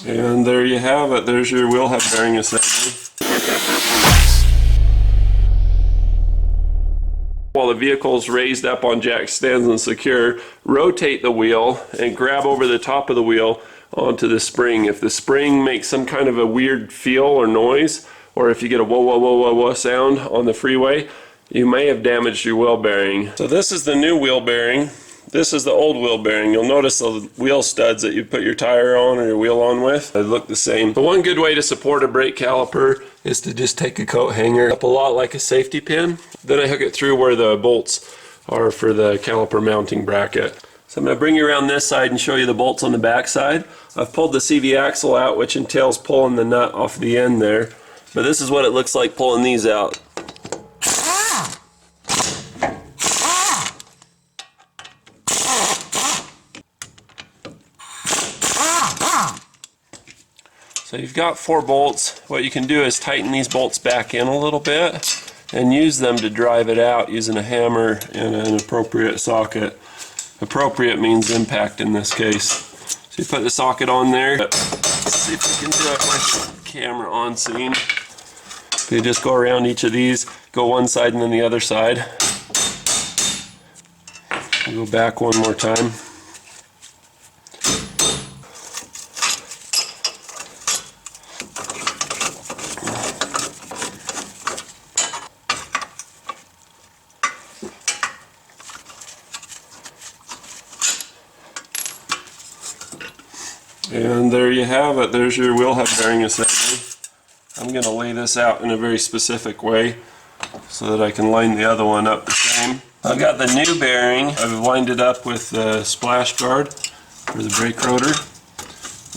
And there you have it. There's your wheel hub bearing assembly. While the vehicle's raised up on jack stands and secure, rotate the wheel and grab over the top of the wheel onto the spring. If the spring makes some kind of a weird feel or noise, or if you get a whoa whoa whoa whoa whoa sound on the freeway, you may have damaged your wheel bearing. So this is the new wheel bearing. This is the old wheel bearing. You'll notice the wheel studs that you put your tire on or your wheel on with, they look the same. The one good way to support a brake caliper is to just take a coat hanger up a lot like a safety pin. Then I hook it through where the bolts are for the caliper mounting bracket. So I'm going to bring you around this side and show you the bolts on the back side. I've pulled the CV axle out, which entails pulling the nut off the end there. But this is what it looks like pulling these out. So you've got 4 bolts. What you can do is tighten these bolts back in a little bit and use them to drive it out using a hammer and an appropriate socket. Appropriate means impact in this case. So you put the socket on there. Let's see if we can do it with the camera on scene. So you just go around each of these, go one side and then the other side. Go back one more time. And there you have it. There's your wheel hub bearing assembly. I'm going to lay this out in a very specific way so that I can line the other one up the same. I've got the new bearing. I've lined it up with the splash guard for the brake rotor.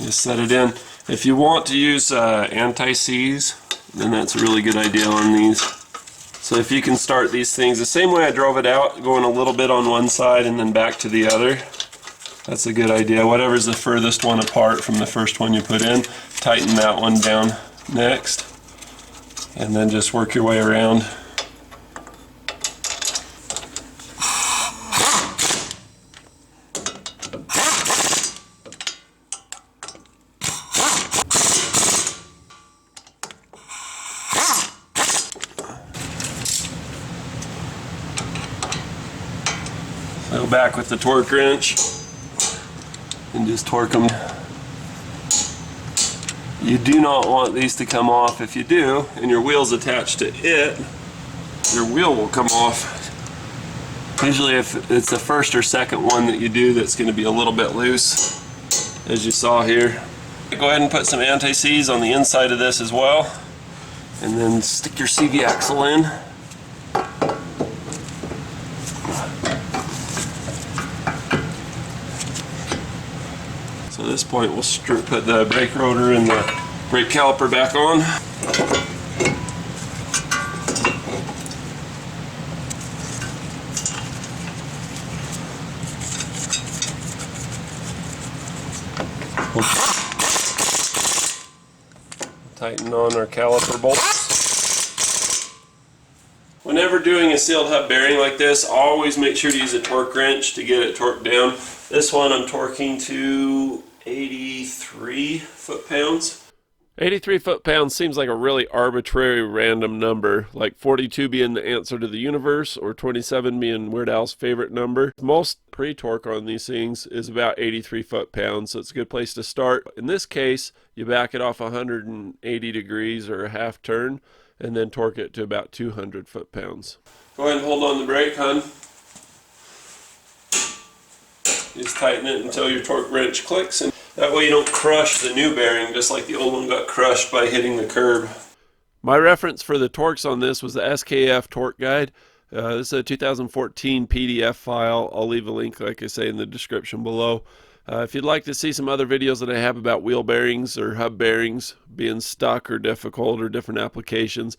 Just set it in. If you want to use anti-seize, then that's a really good idea on these. So if you can start these things the same way I drove it out, going a little bit on one side and then back to the other. That's a good idea. Whatever's the furthest one apart from the first one you put in, tighten that one down next, and then just work your way around. Go back with the torque wrench and just torque them. You do not want these to come off. If you do, and your wheel's attached to it, your wheel will come off. Usually if it's the first or second one that you do that's going to be a little bit loose, as you saw here. Go ahead and put some anti-seize on the inside of this as well, and then stick your CV axle in. So at this point we'll put the brake rotor and the brake caliper back on. Tighten on our caliper bolts. Whenever doing a sealed hub bearing like this, always make sure to use a torque wrench to get it torqued down. This one I'm torquing to 83 foot-pounds. 83 foot-pounds seems like a really arbitrary random number, like 42 being the answer to the universe or 27 being Weird Al's favorite number. Most pre-torque on these things is about 83 foot-pounds, so it's a good place to start. In this case, you back it off 180 degrees or a half turn and then torque it to about 200 foot-pounds. Go ahead and hold on the brake, hon. Just tighten it until your torque wrench clicks, and that way you don't crush the new bearing just like the old one got crushed by hitting the curb. My reference for the torques on this was the SKF torque guide. This is a 2014 PDF file. I'll leave a link, like I say, in the description below. If you'd like to see some other videos that I have about wheel bearings or hub bearings being stuck or difficult or different applications,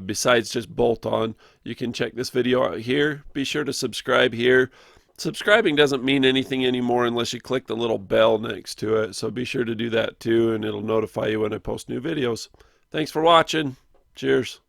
besides just bolt on, you can check this video out here. Be sure to subscribe here. Subscribing doesn't mean anything anymore unless you click the little bell next to it, so be sure to do that too, and it'll notify you when I post new videos. Thanks for watching. Cheers.